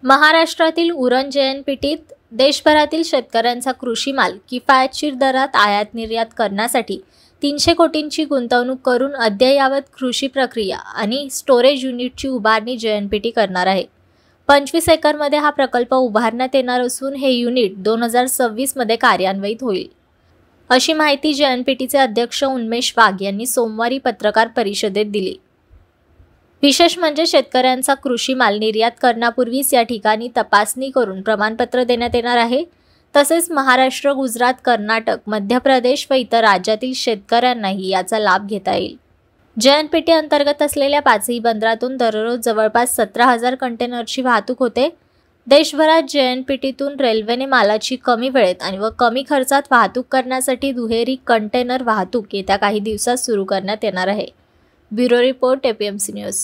महाराष्ट्रातील उरण जेएनपीटीत देशभरातील शेतकऱ्यांचा कृषी माल किफायतशीर दरात आयात निर्यात करण्यासाठी 300 कोटींची गुंतवणूक करून अद्ययावत कृषी प्रक्रिया आणि स्टोरेज युनिटची उभारणी जेएनपीटी करणार आहे। 25 एकरमध्ये हा प्रकल्प उभारण्यात येणार असून हे युनिट 2026 मध्ये कार्यान्वित होईल, अशी माहिती जेएनपीटीचे अध्यक्ष उन्मेष वाघ यांनी सोमवारी पत्रकार परिषदेत दिली। विशेष म्हणजे शेतकऱ्यांचा कृषी माल निर्यात करण्यापूर्वीच या ठिकाणी तपासणी करून प्रमाणपत्र देण्यात येणार आहे। तसेच महाराष्ट्र, गुजरात, कर्नाटक, मध्य प्रदेश व इतर राज्यातील शेतकऱ्यांनाही याचा लाभ घेता येईल। जेएनपीटी अंतर्गत असलेल्या पाचही बंदरातून दररोज जवळपास 17,000 कंटेनरची वाहतूक होते। देशभरात जेएनपीटीतून रेल्वेने मालाची कमी वेळेत आणि कमी खर्चात वाहतूक करण्यासाठी दुहेरी कंटेनर वाहतूक येत्या काही दिवसात सुरू करण्यात येणार आहे। Bureau report, APMC news.